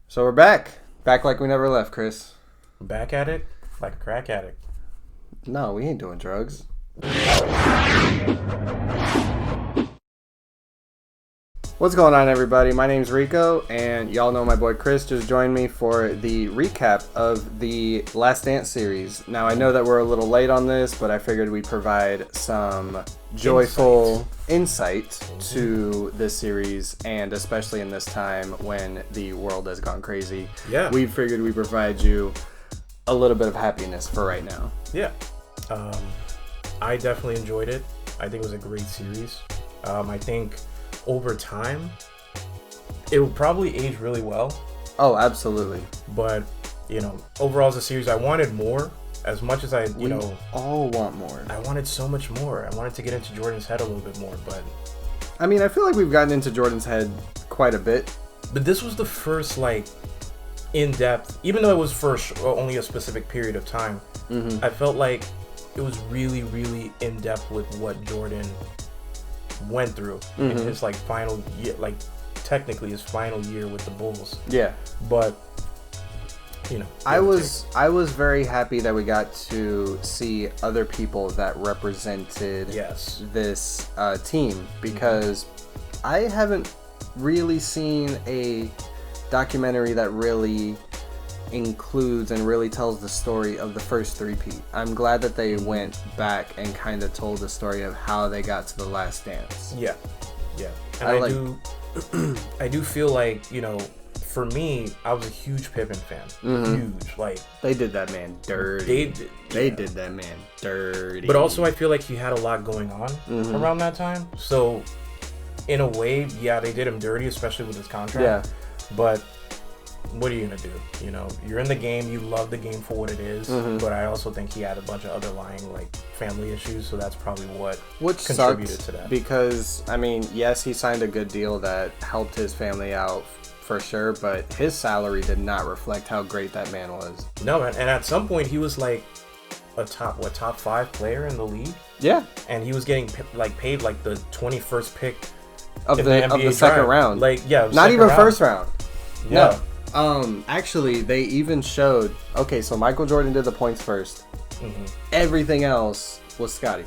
So we're back. Back like we never left, Chris. Back at it like a crack addict. No, we ain't doing drugs. What's going on, everybody? My name's Rico, and y'all know my boy Chris just joined me for the recap of the Last Dance series. Now, I know that we're a little late on this, but I figured we'd provide some joyful insight to this series, and especially in this time when the world has gone crazy. Yeah. We figured we'd provide you a little bit of happiness for right now. Yeah. I definitely enjoyed it. I think it was a great series. I think over time, it will probably age really well. Oh, absolutely. But, overall as a series, I wanted more. As much as We all want more. I wanted so much more. I wanted to get into Jordan's head a little bit more, but... I mean, I feel like we've gotten into Jordan's head quite a bit. But this was the first, in-depth, even though it was for only a specific period of time, I felt like it was really, really in-depth with what Jordan went through in his final year, technically his final year with the Bulls. Yeah. But I was very happy that we got to see other people that represented this team, because I haven't really seen a documentary that really includes and really tells the story of the first three-peat. I'm glad that they went back and kind of told the story of how they got to the Last Dance. Yeah. And I do feel like, for me, I was a huge Pippen fan. Huge. They did that man dirty. They did that man dirty. But also, I feel like he had a lot going on around that time. So, in a way, they did him dirty, especially with his contract. Yeah. But what are you gonna do? You're in the game. You love the game for what it is. But I also think he had a bunch of underlying family issues. So that's probably what contributed to that. Because yes, he signed a good deal that helped his family out for sure. But his salary did not reflect how great that man was. No, and at some point he was a top 5 player in the league. Yeah. And he was getting paid the 21st pick of the second round. Not even first round. Yeah. No. Actually, they even showed. Okay, so Michael Jordan did the points first. Everything else was Scotty.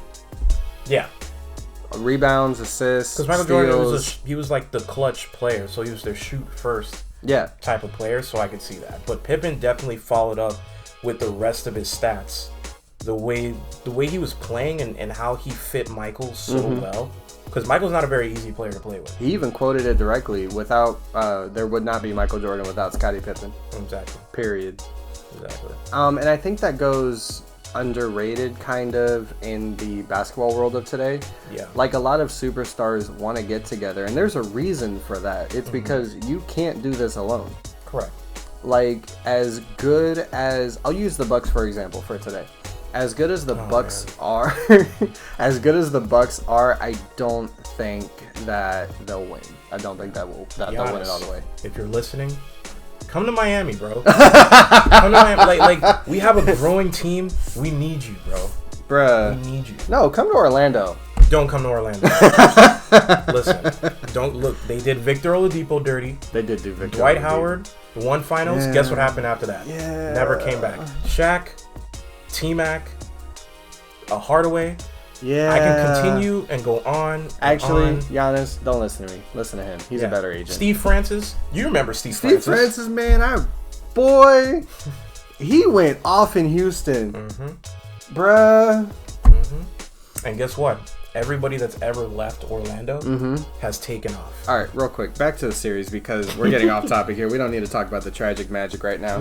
Yeah. Rebounds, assists, because Michael Jordan he was the clutch player, so he was their shoot first. Type of player, so I could see that. But Pippen definitely followed up with the rest of his stats. The way he was playing and how he fit Michael so well. Because Michael's not a very easy player to play with. He even quoted it directly. Without, there would not be Michael Jordan without Scottie Pippen. Exactly. Period. Exactly. And I think that goes underrated kind of in the basketball world of today. Yeah. A lot of superstars want to get together, and there's a reason for that. It's because you can't do this alone. Correct. As good as... I'll use the Bucks, for example, for today. As good as the Bucks are, I don't think that they'll win. I don't think that they'll win it all the way. If you're listening, come to Miami, bro. Come to Miami. We have a growing team. We need you, bro. Bruh. We need you. No, come to Orlando. Don't come to Orlando. Listen, don't look. They did Victor Oladipo dirty. They did do Victor Dwight Oladipo. Howard won finals. Yeah. Guess what happened after that? Yeah. Never came back. Shaq, T-Mac, Hardaway. Yeah. I can continue and go on. Actually, Giannis, don't listen to me. Listen to him. He's a better agent. Steve Francis. You remember Steve Francis? Steve Francis, man, boy, he went off in Houston. Bruh. And guess what? Everybody that's ever left Orlando has taken off. All right, real quick, back to the series, because we're getting off topic here. We don't need to talk about the tragic magic right now.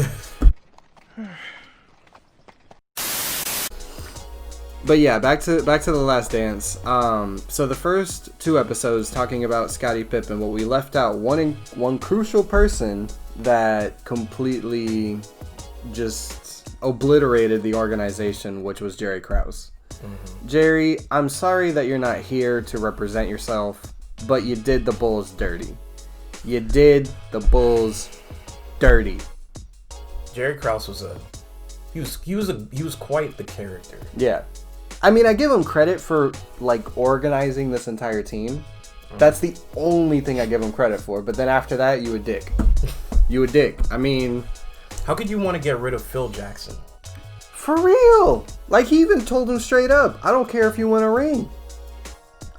But yeah, back to the Last Dance. So the first 2 episodes talking about Scottie Pippen, what we left out, one crucial person that completely just obliterated the organization, which was Jerry Krause. Jerry, I'm sorry that you're not here to represent yourself, but you did the Bulls dirty. You did the Bulls dirty. Jerry Krause was he was quite the character. Yeah. I mean, I give him credit for organizing this entire team. That's the only thing I give him credit for. But then after that, you a dick. You a dick. I mean, how could you want to get rid of Phil Jackson? For real. Like, he even told him straight up, I don't care if you win a ring.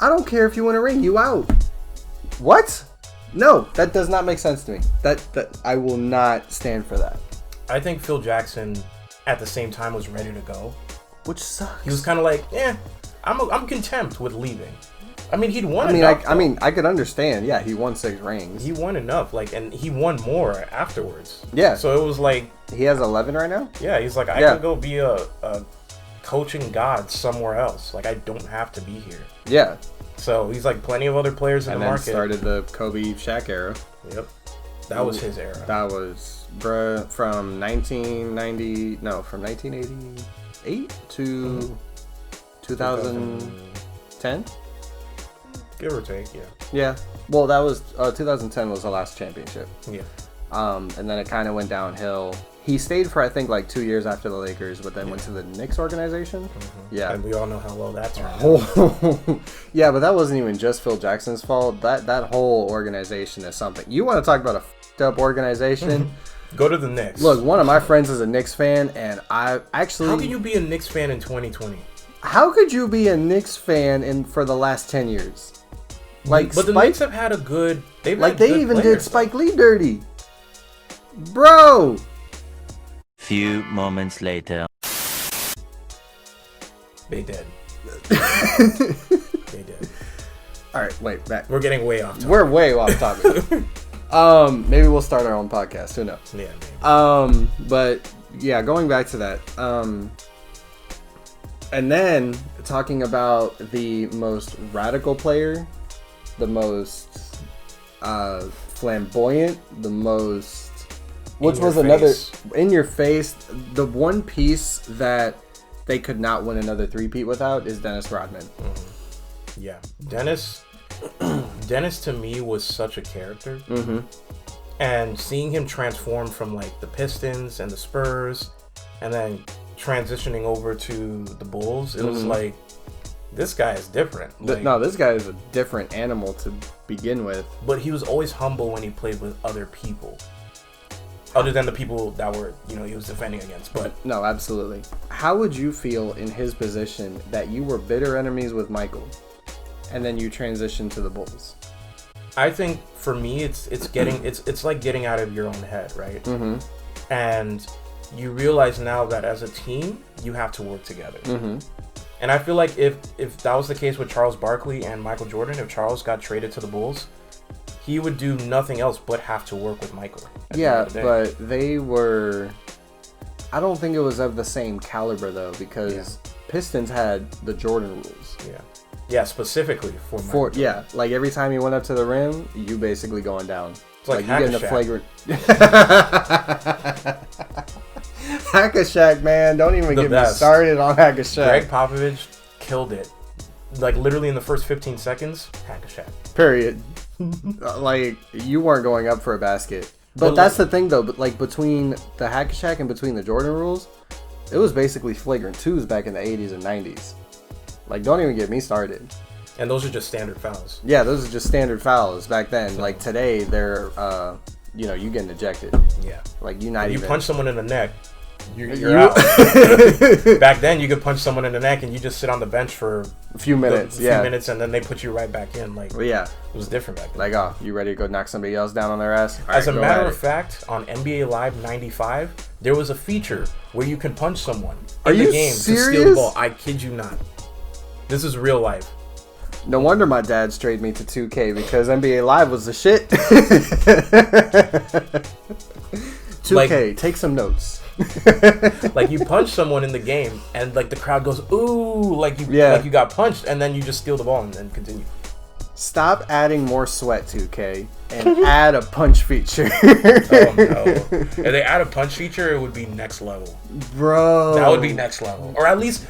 I don't care if you win a ring. You out. What? No, that does not make sense to me. That I will not stand for that. I think Phil Jackson, at the same time, was ready to go. Which sucks. He was kind of like, I'm content with leaving. I mean, he'd won enough. I could understand. Yeah, he won 6 rings. He won enough, and he won more afterwards. Yeah. So it was like... He has 11 right now? Yeah, he's like, I can go be a coaching god somewhere else. Like, I don't have to be here. Yeah. So he's like plenty of other players in the market. And then started the Kobe Shaq era. Yep. That was his era. That was, from 1988 to 2010? Give or take, yeah. Yeah. Well, that was 2010 was the last championship. Yeah. And then it kind of went downhill. He stayed for I think like 2 years after the Lakers, but then went to the Knicks organization. Mm-hmm. Yeah. And we all know how well that turned out. Yeah, but that wasn't even just Phil Jackson's fault. That whole organization is something. You want to talk about a f***ed up organization? Go to the Knicks. Look, one of my friends is a Knicks fan, and I actually... How can you be a Knicks fan in 2020? How could you be a Knicks fan for the last 10 years? Like, but the Knicks have had a good... They even did Spike Lee dirty. Bro! Few moments later. They did. They did. All right, wait, back. We're getting way off topic. We're way off topic. Maybe we'll start our own podcast. Who knows? Yeah. Maybe. But yeah, going back to that. And then talking about the most radical player, the most flamboyant, the most... Which was another in your face. The one piece that they could not win another three-peat without is Dennis Rodman. Mm-hmm. Yeah, Dennis to me was such a character, and seeing him transform from like the Pistons and the Spurs, and then transitioning over to the Bulls, it was like, this guy is different. This guy is a different animal to begin with. But he was always humble when he played with other people. Other than the people that were, he was defending against. But no, absolutely. How would you feel in his position that you were bitter enemies with Michael, and then you transitioned to the Bulls? I think for me, it's like getting out of your own head, right? Mm-hmm. And you realize now that as a team, you have to work together. Mm-hmm. And I feel like if that was the case with Charles Barkley and Michael Jordan, if Charles got traded to the Bulls, he would do nothing else but have to work with Michael. Yeah, but they were... I don't think it was of the same caliber, though, because Pistons had the Jordan rules. Yeah. Yeah, specifically for Michael. Yeah, like every time you went up to the rim, you basically going down. It's like you getting the flagrant... Hack-a-Shaq, man. Don't even get me started on Hack-a-Shaq. Greg Popovich killed it. Like, literally in the first 15 seconds, Hack-a-Shaq. Period. Like, you weren't going up for a basket. But that's the thing, though. But like, between the Hack-a-Shaq and between the Jordan rules, it was basically flagrant twos back in the 80s and 90s. Like, don't even get me started. And those are just standard fouls. Yeah, those are just standard fouls back then. Like, today, they're, you getting ejected. Yeah. Like, you punch someone in the neck, you're out. Back then, you could punch someone in the neck and you just sit on the bench for a few minutes. And then they put you right back in. Like, yeah, it was different back then. Like, oh, you ready to go knock somebody else down on their ass? As a matter of fact, on NBA Live 95, there was a feature where you can punch someone in the game to steal the ball. I kid you not. This is real life. No wonder my dad strayed me to 2K, because NBA Live was the shit. 2K, take some notes. Like, you punch someone in the game and like the crowd goes ooh, like you got punched, and then you just steal the ball and then continue. Stop adding more sweat, 2K, and add a punch feature. Oh no. If they add a punch feature, it would be next level. Bro. That would be next level. Or at least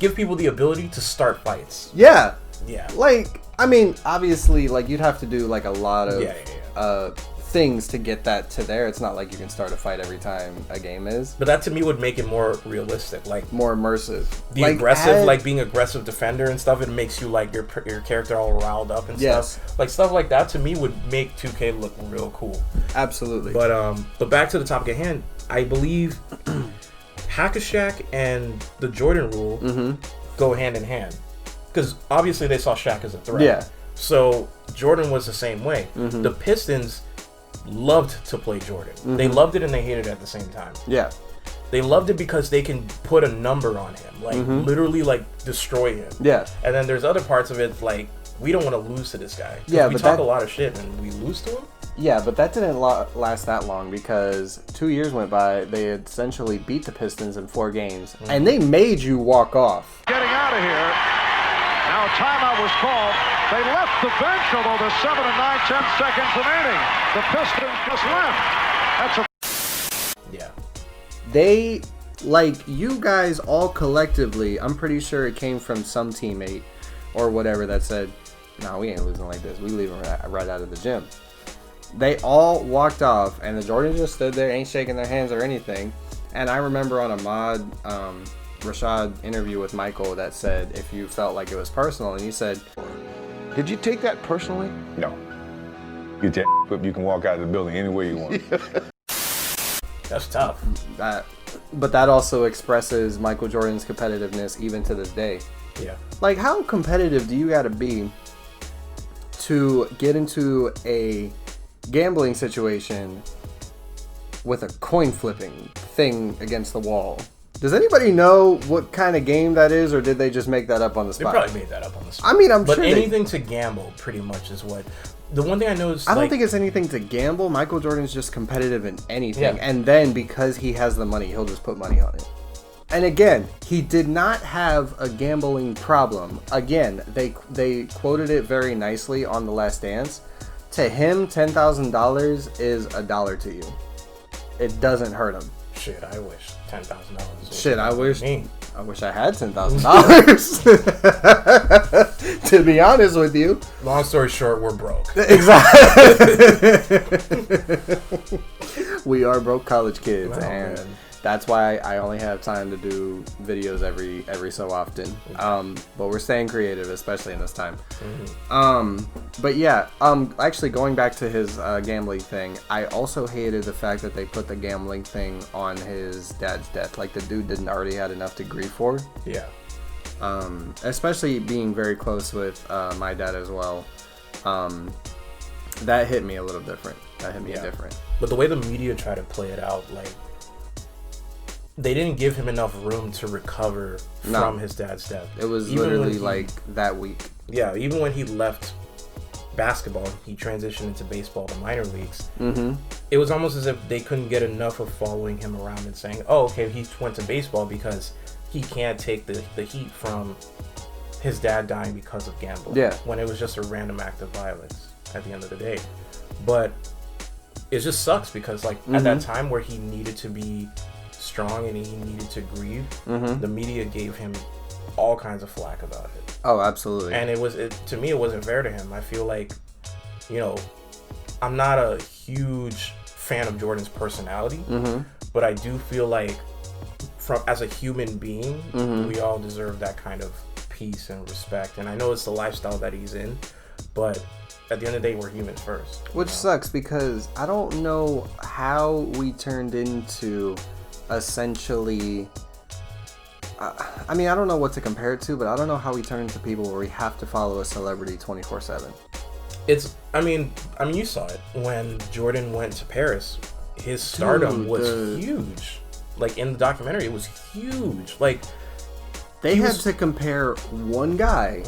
give people the ability to start fights. Yeah. Yeah. Like, I mean, obviously, like, you'd have to do like a lot of things to get that to there. It's not like you can start a fight every time a game is. But that to me would make it more realistic, like more immersive. The aggressive, like being aggressive defender and stuff. It makes you like your character all riled up and stuff. Like stuff like that to me would make 2K look real cool. Absolutely. But back to the topic at hand. I believe Hack-a-Shaq and the Jordan rule go hand in hand, because obviously they saw Shaq as a threat. Yeah. So Jordan was the same way. The Pistons loved to play Jordan. They loved it and they hated it at the same time. Yeah. They loved it because they can put a number on him, like literally like destroy him. Yeah. And then there's other parts of it like we don't want to lose to this guy. Yeah, we talk a lot of shit and we lose to him. Yeah, but that didn't last that long, because 2 years went by. They had essentially beat the Pistons in 4 games, and they made you walk off. Getting out of here. Now a timeout was called. They left the bench, although there's 7 and 9, 10 seconds remaining. The Pistons just left. That's a... Yeah. They, like, you guys all collectively, I'm pretty sure it came from some teammate or whatever that said, no, we ain't losing like this. We leaving right out of the gym. They all walked off, and the Jordans just stood there, ain't shaking their hands or anything. And I remember on a Rashad interview with Michael that said, if you felt like it was personal, and he said, did you take that personally? No. Get that up, you can walk out of the building any way you want. That's tough. But that also expresses Michael Jordan's competitiveness even to this day. Yeah. Like, how competitive do you got to be to get into a gambling situation with a coin flipping thing against the wall? Does anybody know what kind of game that is, or did they just make that up on the spot? They probably made that up on the spot. I mean, I'm but sure. But anything to gamble, pretty much, is what. The one thing I know is. I don't think it's anything to gamble. Michael Jordan's just competitive in anything. Yeah. And then because he has the money, he'll just put money on it. And again, he did not have a gambling problem. Again, they quoted it very nicely on The Last Dance. To him, $10,000 is $1 to you. It doesn't hurt him. Shit, I wish $10,000. Shit, I wish I had $10,000. To be honest with you. Long story short, we're broke. Exactly. We are broke college kids, and that's why I only have time to do videos every so often. But we're staying creative, especially in this time. But yeah, actually going back to his gambling thing, I also hated the fact that they put the gambling thing on his dad's death. Like, the dude didn't already had enough to grieve for. Yeah. Especially being very close with my dad as well. That hit me a little different. Different. But the way the media tried to play it out, like, they didn't give him enough room to recover from his dad's death. It was literally like that week. Yeah, even when he left basketball, he transitioned into baseball, the minor leagues. It was almost as if they couldn't get enough of following him around and saying, oh, okay, he went to baseball because he can't take the heat from his dad dying because of gambling. Yeah. When it was just a random act of violence at the end of the day. But it just sucks because, like, at that time where he needed to be strong and he needed to grieve, the media gave him all kinds of flack about it. Oh, absolutely. And to me, it wasn't fair to him. I feel like, you know, I'm not a huge fan of Jordan's personality, but I do feel like as a human being, we all deserve that kind of peace and respect. And I know it's the lifestyle that he's in, but at the end of the day, we're humans first. Which sucks, because I don't know how we turned into essentially, I mean, I don't know what to compare it to, but I don't know how we turn into people where we have to follow a celebrity 24/7. I mean, you saw it when Jordan went to Paris. His stardom was huge. Like, in the documentary, it was huge. Like, they had to compare one guy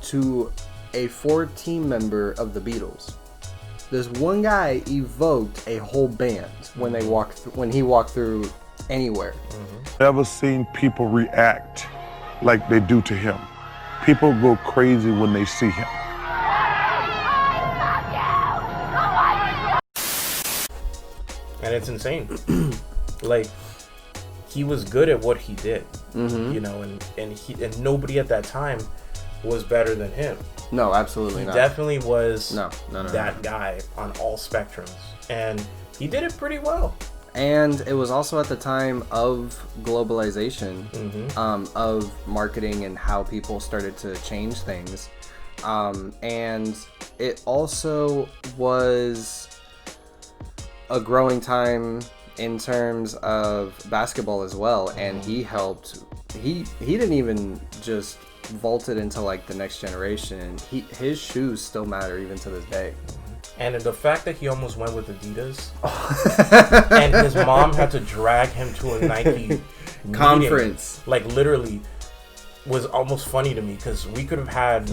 to a 4-team member of the Beatles. This one guy evoked a whole band when he walked through anywhere. Never seen people react like they do to him. People go crazy when they see him. And it's insane. Like, he was good at what he did, you know, and nobody at that time was better than him. No, absolutely not. He definitely was no. that guy on all spectrums. and he did it pretty well. And it was also at the time of globalization, of marketing and how people started to change things. And it also was a growing time in terms of basketball as well. And he helped, he didn't even just vault it into like the next generation. His shoes still matter even to this day. And the fact that he almost went with Adidas, and his mom had to drag him to a Nike conference, meeting, like literally, was almost funny to me because we could have had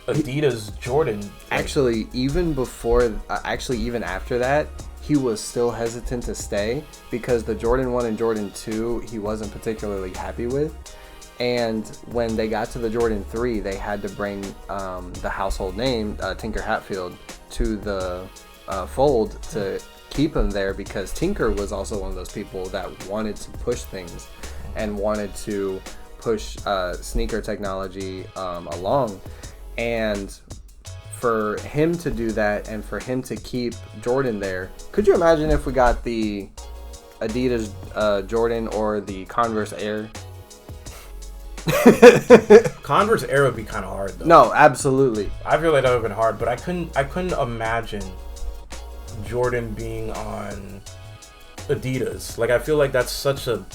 Adidas Jordan. Actually, even after that, he was still hesitant to stay because the Jordan 1 and Jordan 2 he wasn't particularly happy with. And when they got to the Jordan 3, they had to bring the household name, Tinker Hatfield, to the fold to keep him there because Tinker was also one of those people that wanted to push things and wanted to push sneaker technology along. And for him to do that and for him to keep Jordan there, could you imagine if we got the Adidas Jordan or the Converse Air? Converse Air would be kind of hard though. No, absolutely. I feel like that would have been hard, but I couldn't imagine Jordan being on Adidas. Like I feel like that's such a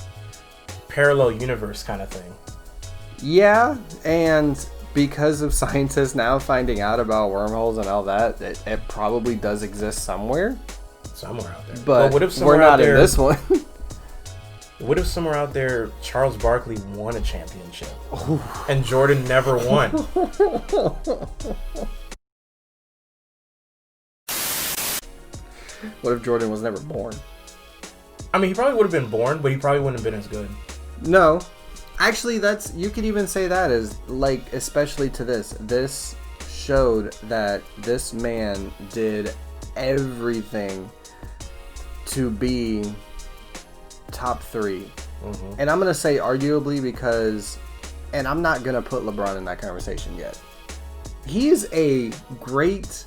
parallel universe kind of thing. Yeah, and because of scientists now finding out about wormholes and all that, it probably does exist somewhere. Somewhere out there. But what if we're not in this one. What if somewhere out there Charles Barkley won a championship and Jordan never won? What if Jordan was never born? I mean, he probably would have been born, but he probably wouldn't have been as good. No. Actually, you could even say that as, like, especially to this. This showed that this man did everything to be top 3. And I'm gonna say arguably because, and I'm not gonna put LeBron in that conversation yet. He's a great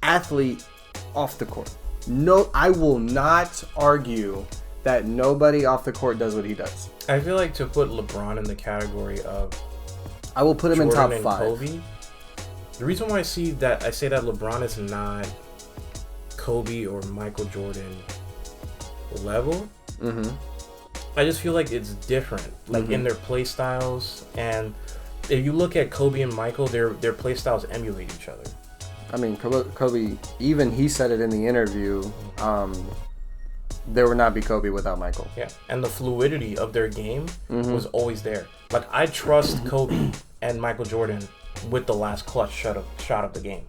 athlete off the court. No, I will not argue that nobody off the court does what he does. I feel like to put LeBron in the category of I will put him Jordan in top and 5. Kobe, the reason why I say that LeBron is not Kobe or Michael Jordan level, I just feel like it's different, like in their play styles. And if you look at Kobe and Michael, their play styles emulate each other. I mean, Kobe, even he said it in the interview, there would not be Kobe without Michael. Yeah, and the fluidity of their game was always there. Like, I trust Kobe and Michael Jordan with the last clutch shot of the game.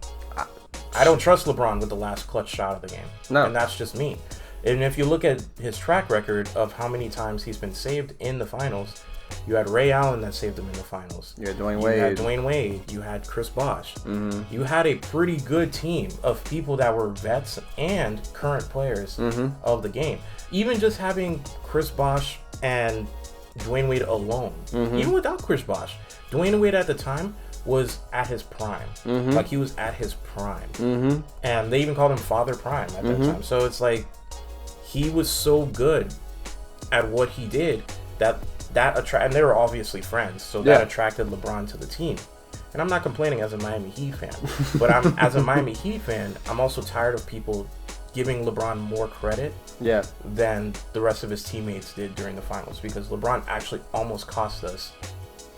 I don't trust LeBron with the last clutch shot of the game. No. And that's just me. And if you look at his track record of how many times he's been saved in the finals, you had Ray Allen that saved him in the finals. Yeah, You had Dwayne Wade. You had Chris Bosh. You had a pretty good team of people that were vets and current players of the game. Even just having Chris Bosh and Dwayne Wade alone, even without Chris Bosh, Dwayne Wade at the time was at his prime. Like, he was at his prime. And they even called him Father Prime at that time. So it's like, he was so good at what he did that and they were obviously friends, so that attracted LeBron to the team. And I'm not complaining as a Miami Heat fan, but as a Miami Heat fan, I'm also tired of people giving LeBron more credit than the rest of his teammates did during the finals, because LeBron actually almost cost us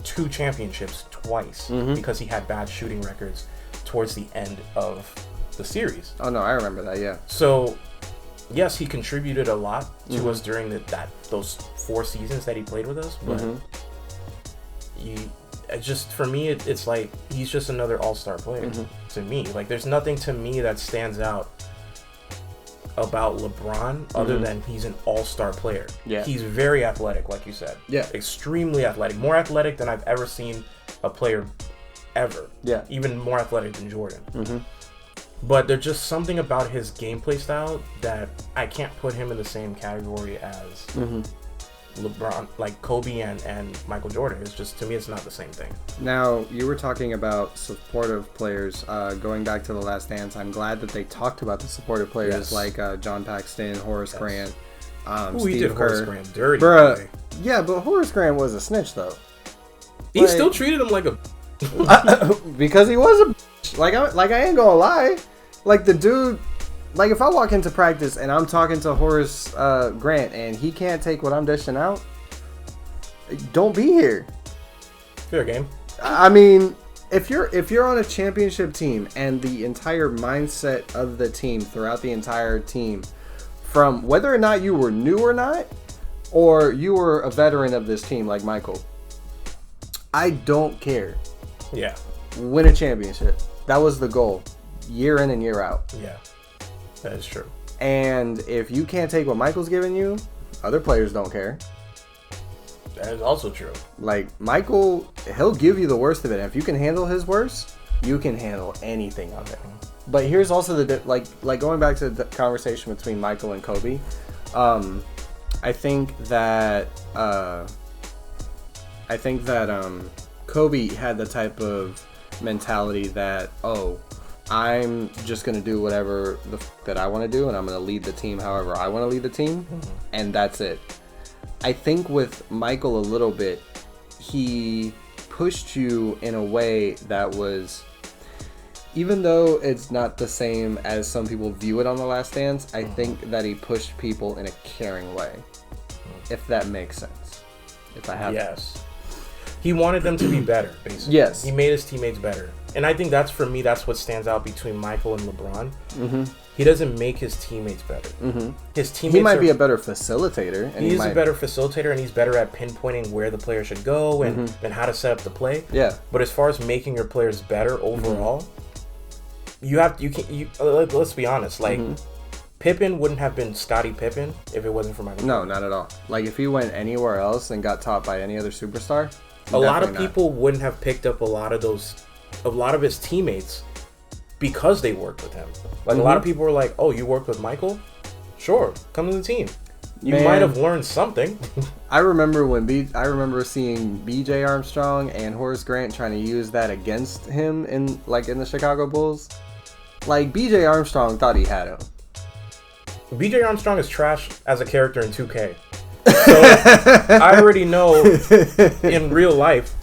2 championships twice because he had bad shooting records towards the end of the series. Oh no, I remember that. Yeah. So yes, he contributed a lot to us during those 4 seasons that he played with us, but for me, it's like he's just another all-star player to me. Like, there's nothing to me that stands out about LeBron other than he's an all-star player. Yeah, he's very athletic, like you said. Yeah, extremely athletic, more athletic than I've ever seen a player ever. Yeah, even more athletic than Jordan. But there's just something about his gameplay style that I can't put him in the same category as LeBron, like Kobe and Michael Jordan. It's just, to me, it's not the same thing. Now, you were talking about supportive players. Going back to The Last Dance, I'm glad that they talked about the supportive players like John Paxton, Horace Grant, He Steve did Kerr. Horace Grant dirty. Bruh, yeah, but Horace Grant was a snitch, though. He still treated him like a... because he was a bitch. Like I ain't gonna lie. Like, the dude... Like, if I walk into practice and I'm talking to Horace Grant and he can't take what I'm dishing out, don't be here. Fair game. I mean, if you're on a championship team and the entire mindset of the team throughout the entire team, from whether or not you were new or not, or you were a veteran of this team like Michael, I don't care. Yeah. Win a championship. That was the goal, year in and year out. Yeah. That is true. And if you can't take what Michael's giving you, other players don't care. That is also true. Like, Michael, he'll give you the worst of it. And if you can handle his worst, you can handle anything of it. But here's also like going back to the conversation between Michael and Kobe. I think that Kobe had the type of mentality that, I'm just going to do whatever that I want to do, and I'm going to lead the team however I want to lead the team, and that's it. I think with Michael a little bit, he pushed you in a way that was, even though it's not the same as some people view it on The Last Dance, I think that he pushed people in a caring way, if that makes sense. If I have Yes. He wanted them to be better, basically. Yes. He made his teammates better. And I think that's, for me, that's what stands out between Michael and LeBron. Mm-hmm. He doesn't make his teammates better. Mm-hmm. His teammates he might be a better facilitator. And he's a better facilitator, and he's better at pinpointing where the player should go and how to set up the play. Yeah. But as far as making your players better overall, let's be honest. Like, Pippen wouldn't have been Scottie Pippen if it wasn't for Michael. No, not at all. Like, if he went anywhere else and got taught by any other superstar, a lot of people wouldn't have picked up a lot of his teammates because they worked with him. Like, a lot of people were like, "Oh, you worked with Michael? Sure, come to the team." You might have learned something. I remember seeing B.J. Armstrong and Horace Grant trying to use that against him in the Chicago Bulls. Like, B.J. Armstrong thought he had him. B.J. Armstrong is trash as a character in 2K. So I already know in real life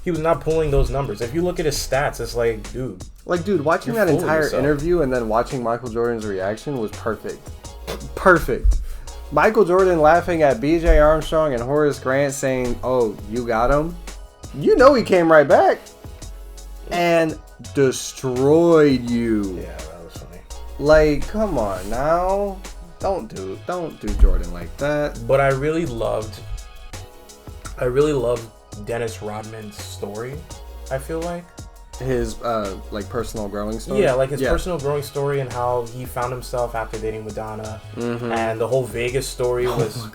he was not pulling those numbers. If you look at his stats, it's like, dude. Like, dude, watching that entire interview and then watching Michael Jordan's reaction was perfect. Perfect. Michael Jordan laughing at B.J. Armstrong and Horace Grant saying, "Oh, you got him." You know he came right back and destroyed you. Yeah, that was funny. Like, come on now. Don't do Jordan like that. But I really loved Dennis Rodman's story. I feel like his personal growing story. Yeah, like his personal growing story and how he found himself after dating Madonna, and the whole Vegas story was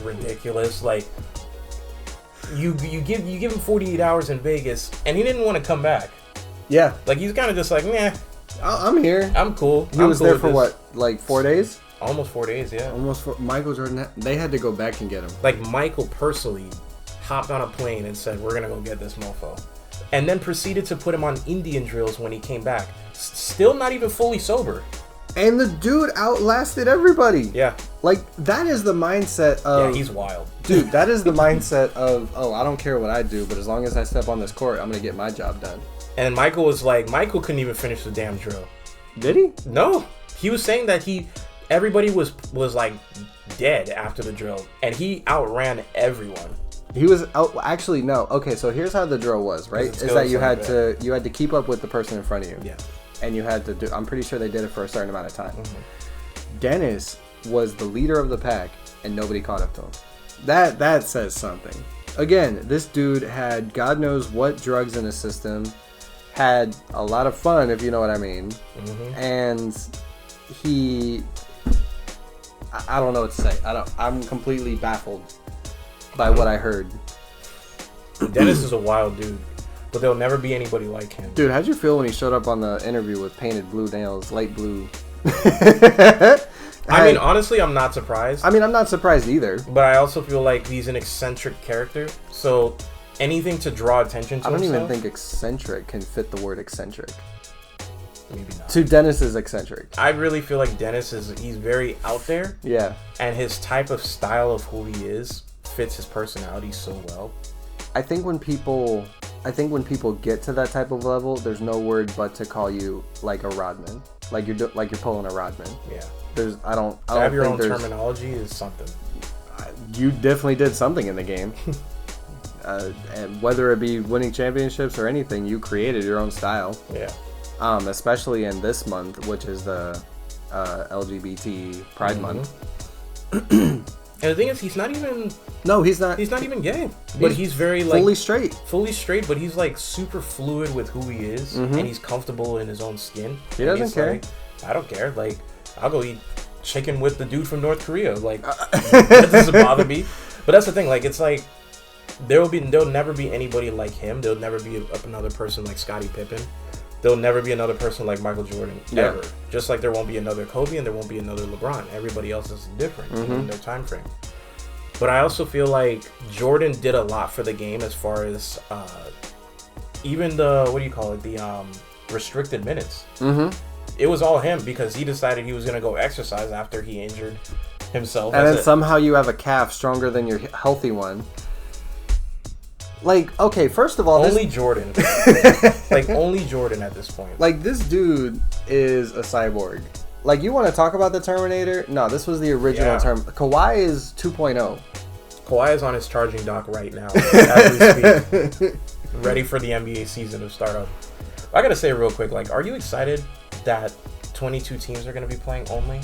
ridiculous. Like, you give him 48 hours in Vegas, and he didn't want to come back. Yeah, like he's kind of just like, nah, I'm here. I'm cool. He was there for what, like 4 days? Almost 4 days, yeah. Michael Jordan, they had to go back and get him. Like, Michael personally hopped on a plane and said, "We're going to go get this mofo." And then proceeded to put him on Indian drills when he came back. Still not even fully sober. And the dude outlasted everybody. Yeah. Like, that is the mindset of... Yeah, he's wild. Dude, that is the mindset of, I don't care what I do, but as long as I step on this court, I'm going to get my job done. And Michael was like, Michael couldn't even finish the damn drill. Did he? No. He was saying that everybody was like dead after the drill, and he outran everyone. He was actually no. Okay, so here's how the drill was, right? Is that you had to keep up with the person in front of you. Yeah. And you had to do. I'm pretty sure they did it for a certain amount of time. Dennis was the leader of the pack, and nobody caught up to him. That says something. Again, this dude had God knows what drugs in his system, had a lot of fun, if you know what I mean, and I don't know what to say. I'm completely baffled by what I heard. Dennis is a wild dude, but there'll never be anybody like him. Dude, how'd you feel when he showed up on the interview with painted blue nails, light blue? I mean, honestly, I'm not surprised. I mean, I'm not surprised either. But I also feel like he's an eccentric character, so anything to draw attention to himself. I don't even think eccentric can fit the word eccentric. Maybe not. To Dennis is eccentric. I really feel like he's very out there. Yeah. And his type of style of who he is fits his personality so well. I think when people get to that type of level, there's no word but to call you like a Rodman. Like you're pulling a Rodman. Yeah. I don't have your think own terminology is something. You definitely did something in the game. And whether it be winning championships or anything, you created your own style. Yeah. Especially in this month, which is the LGBT Pride Month. And the thing is, he's not even. No, he's not. He's not even gay. But he's very like fully straight. Fully straight, but he's like super fluid with who he is, and he's comfortable in his own skin. He doesn't care. Like, I don't care. Like, I'll go eat chicken with the dude from North Korea. Like, that doesn't bother me. But that's the thing. Like, it's like there'll never be anybody like him. There'll never be another person like Scottie Pippen. There'll never be another person like Michael Jordan, ever. Yeah. Just like there won't be another Kobe and there won't be another LeBron. Everybody else is different in their time frame. But I also feel like Jordan did a lot for the game as far as even the, the restricted minutes. It was all him because he decided he was going to go exercise after he injured himself. And then somehow you have a calf stronger than your healthy one. Like, okay, first of all... Only Jordan. Like, only Jordan at this point. Like, this dude is a cyborg. Like, you want to talk about the Terminator? No, this was the original term. Kawhi is 2.0. Kawhi is on his charging dock right now, as we speak. Ready for the NBA season to start up. I got to say real quick, like, are you excited that 22 teams are going to be playing only?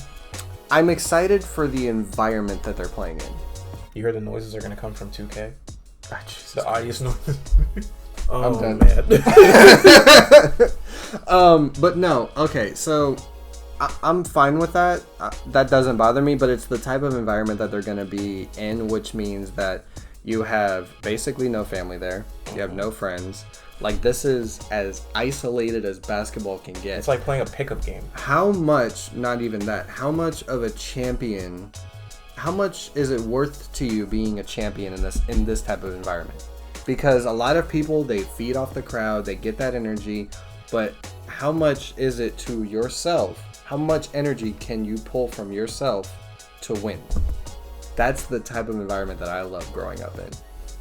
I'm excited for the environment that they're playing in. You heard the noises are going to come from 2K? Oh, the audience noise. I'm done. Man. But no, okay, so I'm fine with that. That doesn't bother me, but it's the type of environment that they're going to be in, which means that you have basically no family there. You have no friends. Like, this is as isolated as basketball can get. It's like playing a pickup game. How much, not even that, how much of a champion... How much is it worth to you being a champion in this type of environment? Because a lot of people, they feed off the crowd, they get that energy, but how much is it to yourself? How much energy can you pull from yourself to win? That's the type of environment that I love growing up in.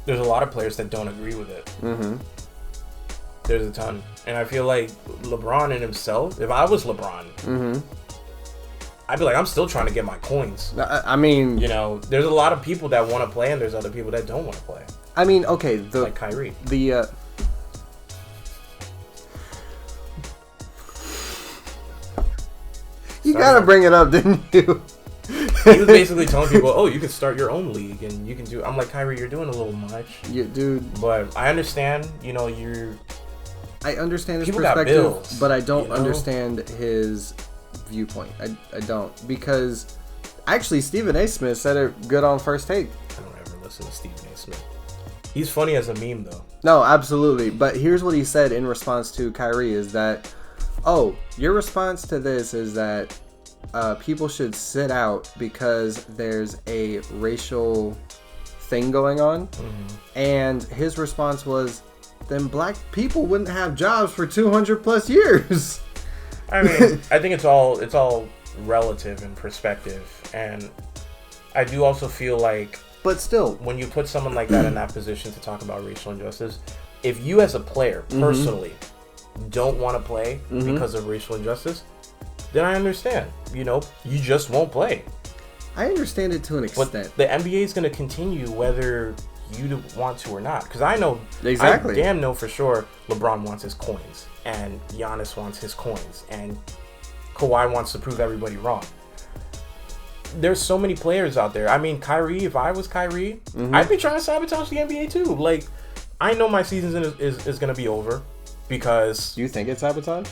There's a lot of players that don't agree with it. There's a ton. And I feel like LeBron in himself, if I was LeBron, I'd be like, I'm still trying to get my coins. I mean... You know, there's a lot of people that want to play, and there's other people that don't want to play. I mean, okay, like Kyrie. You gotta bring it up, didn't you? He was basically telling people, oh, you can start your own league, and you can do... I'm like, Kyrie, you're doing a little much. Yeah, dude. But I understand, you know, I understand his people perspective, got bills, but I don't understand his... viewpoint. I don't, because actually Stephen A. Smith said it good on First Take. I don't ever listen to Stephen A. Smith. He's funny as a meme though. No, absolutely. But here's what he said in response to Kyrie is that, oh, your response to this is that people should sit out because there's a racial thing going on. And his response was, then black people wouldn't have jobs for 200 plus years. I mean, I think it's all relative in perspective, and I do also feel like, but still, when you put someone like that in that position to talk about racial injustice, if you as a player personally don't want to play because of racial injustice, then I understand. You know, you just won't play. I understand it to an extent. But the NBA is going to continue whether you want to or not, because I know exactly. I damn know for sure LeBron wants his coins, and Giannis wants his coins, and Kawhi wants to prove everybody wrong. There's so many players out there. I mean, Kyrie, if I was Kyrie, I'd be trying to sabotage the NBA too. Like, I know my season is going to be over because... Do you think it's sabotage?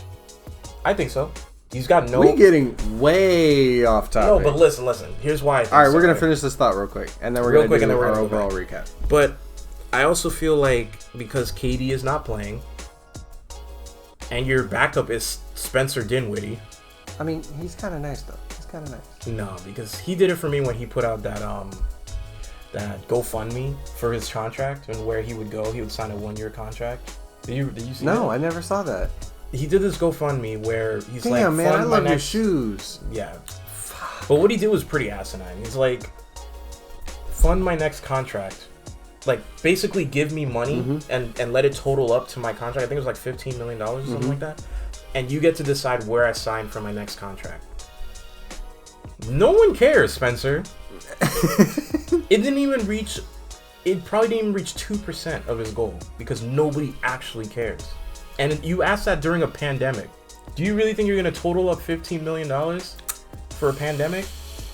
I think so. He's got no... We're getting way off topic. No, but listen. Here's why I think all right, we're going to finish this thought real quick, and then we're going to do our overall recap. But I also feel like because KD is not playing, and your backup is Spencer Dinwiddie... I mean, he's kind of nice, though. He's kind of nice. No, because he did it for me when he put out that GoFundMe for his contract and where he would go. He would sign a 1-year contract. Did you see that? No, I never saw that. He did this GoFundMe where he's like, damn, man, I fund love my your next shoes. Yeah. But what he did was pretty asinine. He's like, fund my next contract. Like, basically give me money and let it total up to my contract. I think it was like $15 million or something like that. And you get to decide where I sign for my next contract. No one cares, Spencer. It probably didn't even reach 2% of his goal because nobody actually cares. And you asked that during a pandemic. Do you really think you're going to total up $15 million for a pandemic?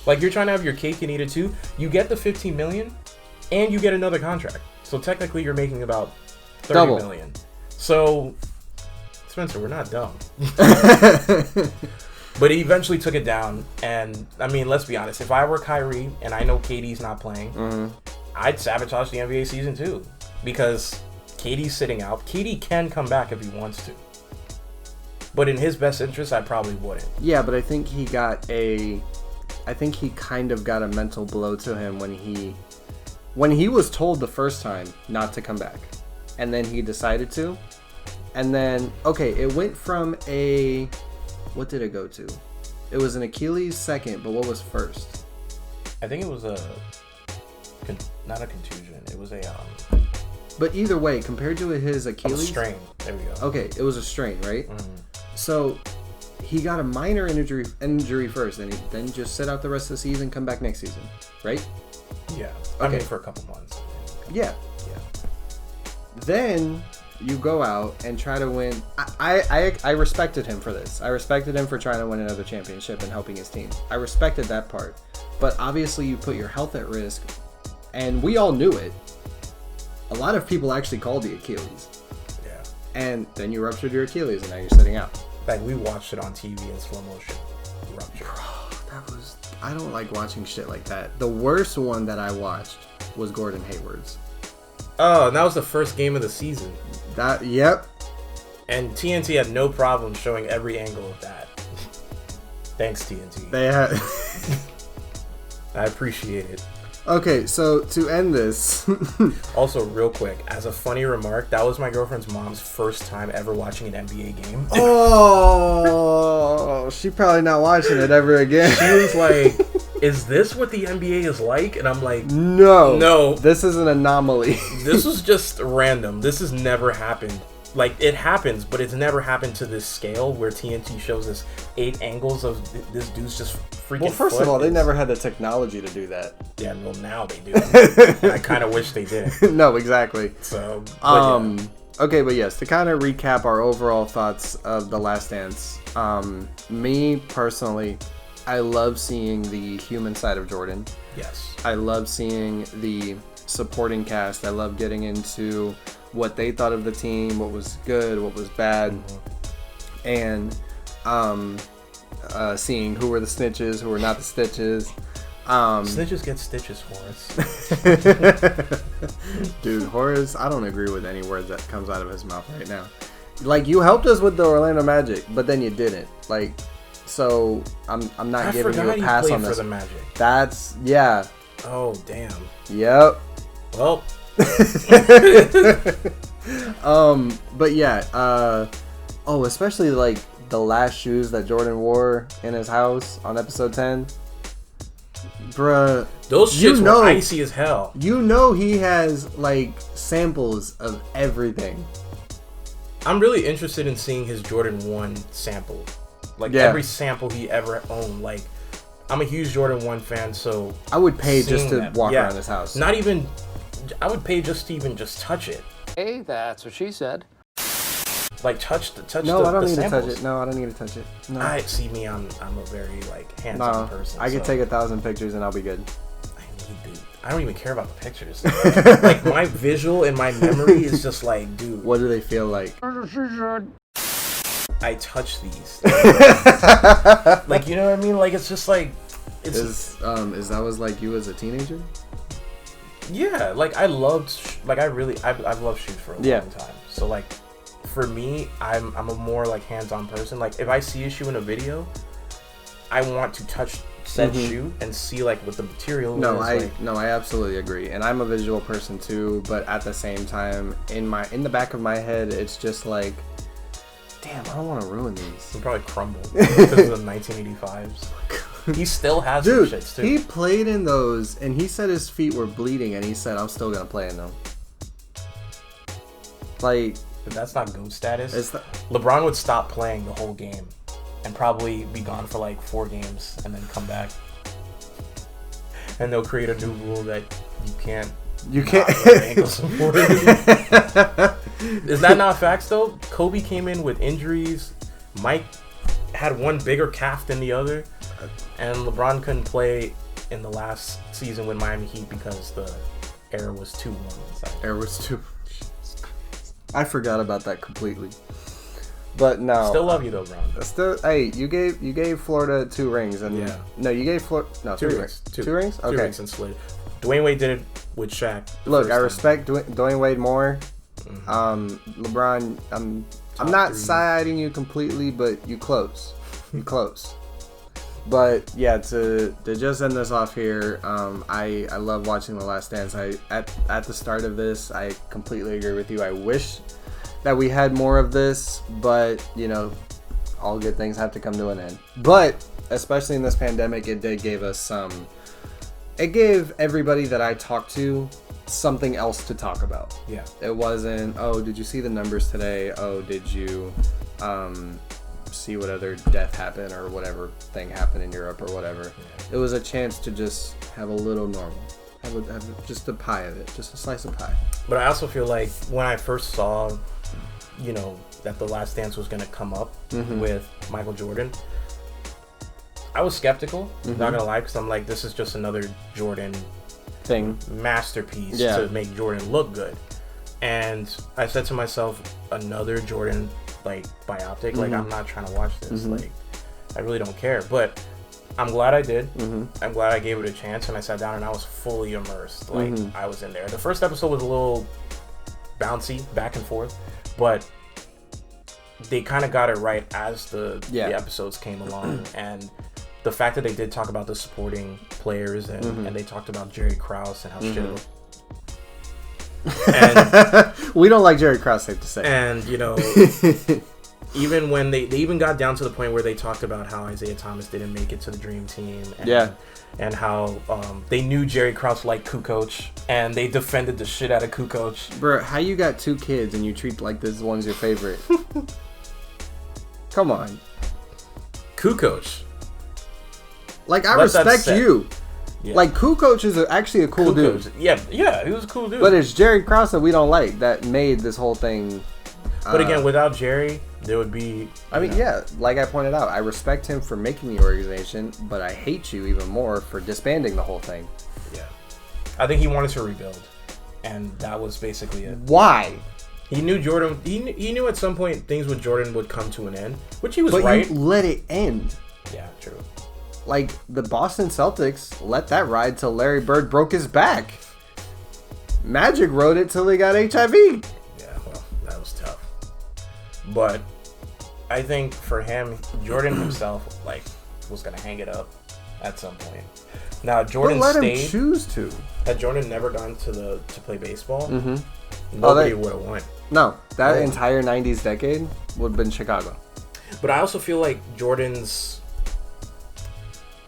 Like, you're trying to have your cake and eat it too. You get the $15 million and you get another contract. So technically you're making about $30 million. So, Spencer, we're not dumb. But he eventually took it down. And, I mean, let's be honest. If I were Kyrie and I know KD's not playing, I'd sabotage the NBA season too. Because KD's sitting out. KD can come back if he wants to. But in his best interest, I probably wouldn't. Yeah, but I think he kind of got a mental blow to him when he was told the first time not to come back. And then he decided to. And then, okay, it went from what did it go to? It was an Achilles second, but what was first? I think it was not a contusion. It was a But either way, compared to his Achilles, strain. There we go. Okay, it was a strain, right? So he got a minor injury first, and then just sit out the rest of the season, come back next season, right? Yeah. Okay. I mean, for a couple months. Yeah. Then you go out and try to win. I respected him for this. I respected him for trying to win another championship and helping his team. I respected that part. But obviously you put your health at risk, and we all knew it. A lot of people actually called the Achilles. Yeah. And then you ruptured your Achilles, and now you're sitting out. Like, we watched it on TV in slow motion. Rupture. I don't like watching shit like that. The worst one that I watched was Gordon Hayward's. Oh, and that was the first game of the season. Yep. And TNT had no problem showing every angle of that. Thanks, TNT. They had. I appreciate it. Okay, so to end this. Also, real quick, as a funny remark, that was my girlfriend's mom's first time ever watching an NBA game. Oh, she probably not watching it ever again. She was like, is this what the NBA is like? And I'm like, no. This is an anomaly. This was just random. This has never happened. Like, it happens, but it's never happened to this scale where TNT shows us 8 angles of this dude's just freaking. Well, first of all, they never had the technology to do that. Yeah, well, now they do. And I kind of wish they did. No, exactly. So, okay, but yes, to kind of recap our overall thoughts of The Last Dance. Me personally, I love seeing the human side of Jordan. Yes. I love seeing the supporting cast. I love getting into what they thought of the team, what was good, what was bad, and seeing who were the snitches, who were not the stitches. Snitches get stitches, Horace. Dude, Horace, I don't agree with any word that comes out of his mouth right now. Like, you helped us with the Orlando Magic, but then you didn't. Like, so I'm not giving you a pass on this. For the Magic. That's Oh, damn. Yep. Well. But yeah, especially like the last shoes that Jordan wore in his house on episode 10. Bruh, those shits were icy as hell. You know he has like samples of everything. I'm really interested in seeing his Jordan 1 sample. Like every sample he ever owned. Like, I'm a huge Jordan 1 fan, so I would pay just to walk around his house. Not even, I would pay just to even just touch it. Hey, that's what she said. Like, touch the No, I don't need samples. to touch it. No, I don't need to touch it. No. I'm a very like hands-on person. I could take 1,000 pictures and I'll be good. I don't even care about the pictures. Like, my visual and my memory is just like, dude. What do they feel like? I touch these. Like, you know what I mean? Like, it's just like, Is that was like you as a teenager? Yeah, like I've loved shoes for a long time. So like, for me, I'm a more like hands-on person. Like, if I see a shoe in a video, I want to touch set shoot and see like what the material is. I absolutely agree, and I'm a visual person too. But at the same time, in the back of my head, it's just like, damn, I don't want to ruin these. He probably crumbled because of the 1985s. He still has some shits too. He played in those, and he said his feet were bleeding, and he said, "I'm still gonna play in them." Like, if that's not GOAT status, LeBron would stop playing the whole game and probably be gone for like 4 games and then come back. And they'll create a new rule that you can't ankle support. Is that not facts though? Kobe came in with injuries. Mike had one bigger calf than the other. And LeBron couldn't play in the last season with Miami Heat because the air was too warm inside. I forgot about that completely. But no. Still love you though, Bron. Hey, you gave Florida 2 rings, and you gave Florida 2 rings. 2 rings. Okay. 2 rings and slid. Dwayne Wade did it with Shaq. Look, I respect Dwayne Wade more. LeBron, I'm not side-eyeing you completely, but you close. You close. But yeah, to just end this off here, I love watching The Last Dance. At the start of this, I completely agree with you. I wish that we had more of this, but you know, all good things have to come to an end. But especially in this pandemic, it gave everybody that I talked to something else to talk about. Yeah. It wasn't, oh, did you see the numbers today? Oh, did you see what other death happened or whatever thing happened in Europe or whatever. Yeah. It was a chance to just have a little normal. Have just a pie of it, just a slice of pie. But I also feel like when I first saw, you know, that The Last Dance was going to come up with Michael Jordan, I was skeptical, not going to lie, because I'm like, this is just another Jordan thing, masterpiece to make Jordan look good. And I said to myself, another Jordan like biopic, like I'm not trying to watch this, like I really don't care. But I'm glad I did. I'm glad I gave it a chance, and I sat down and I was fully immersed. Like I was in there. The first episode was a little bouncy, back and forth, but they kind of got it right as the episodes came along. And the fact that they did talk about the supporting players and they talked about Jerry Krause and how shit. And we don't like Jerry Krause, safe to say. And you know, even when they even got down to the point where they talked about how Isaiah Thomas didn't make it to the Dream Team, and how they knew Jerry Krause liked Kukoc, and they defended the shit out of Kukoc. Bro, how you got 2 kids and you treat like this one's your favorite? Come on, Kukoc. Like, I respect you. Yeah. Like, Kukoc is actually a cool dude. Yeah, he was a cool dude. But it's Jerry Krause that we don't like that made this whole thing. But again, without Jerry, there would be... I mean, like I pointed out, I respect him for making the organization, but I hate you even more for disbanding the whole thing. Yeah. I think he wanted to rebuild, and that was basically it. Why? He knew Jordan... He knew at some point things with Jordan would come to an end, which he was right. But you let it end. Yeah, true. Like, the Boston Celtics let that ride till Larry Bird broke his back. Magic rode it till he got HIV. Yeah, well, that was tough. But I think for him, Jordan himself, like, was going to hang it up at some point. Now, Jordan let stayed. Him choose to. Had Jordan never gone to play baseball, nobody would have won. No, that entire 90s decade would have been Chicago. But I also feel like Jordan's...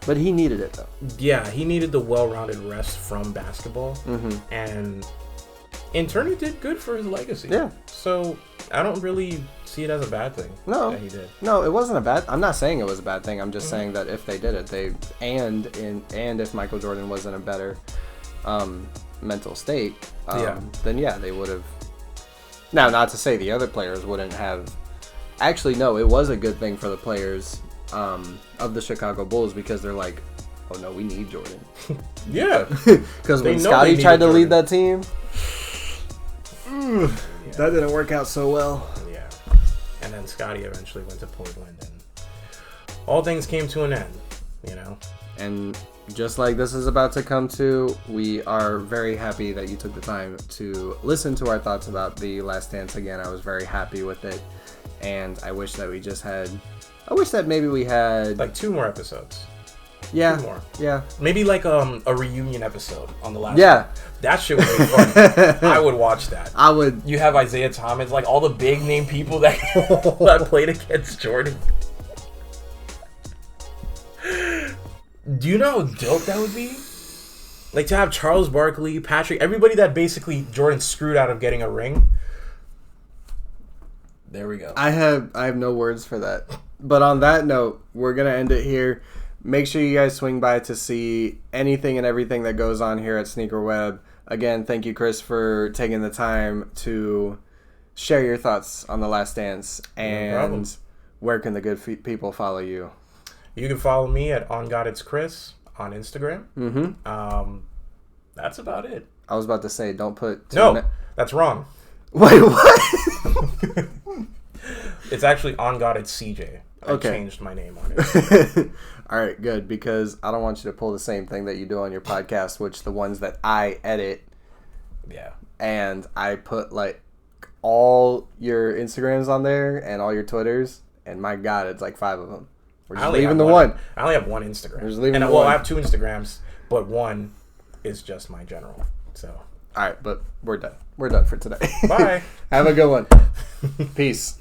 But he needed it, though. Yeah, he needed the well-rounded rest from basketball. And in turn, it did good for his legacy. Yeah. So I don't really see it as a bad thing. No. That he did. No, it wasn't a bad... I'm not saying it was a bad thing. I'm just saying that if they did it, and if Michael Jordan was in a better mental state, then they would have... Now, not to say the other players wouldn't have... Actually, no, it was a good thing for the players of the Chicago Bulls, because they're like, oh no, we need Jordan. Yeah. Because when Scotty tried to lead that team, that didn't work out so well. Yeah. And then Scotty eventually went to Portland, and all things came to an end, you know? And just like this is about to come to, we are very happy that you took the time to listen to our thoughts about The Last Dance again. I was very happy with it, and I wish that maybe we had like 2 more episodes. Yeah. 2 more. Yeah. Maybe like a reunion episode on the last. Yeah. One. That shit would be fun. I would watch that. I would. You have Isaiah Thomas, like all the big name people that that played against Jordan. Do you know how dope that would be? Like to have Charles Barkley, Patrick, everybody that basically Jordan screwed out of getting a ring. There we go. I have no words for that. But on that note, we're gonna end it here. Make sure you guys swing by to see anything and everything that goes on here at SneakerWeb. Again, thank you, Chris, for taking the time to share your thoughts on The Last Dance. And where can the good people follow you? You can follow me at OnGodIt'sChris on Instagram. Mm-hmm. That's about it. I was about to say, don't put... That's wrong. Wait, what? It's actually OnGodIt'sCJ. I changed my name on it. All right, good, because I don't want you to pull the same thing that you do on your podcast, which the ones that I edit. Yeah. And I put, like, all your Instagrams on there and all your Twitters, and my God, it's like 5 of them. We're just leaving the one. I only have one Instagram. We're just leaving the one. one. I have 2 Instagrams, but one is just my general. So. All right, but we're done. We're done for today. Bye. Have a good one. Peace.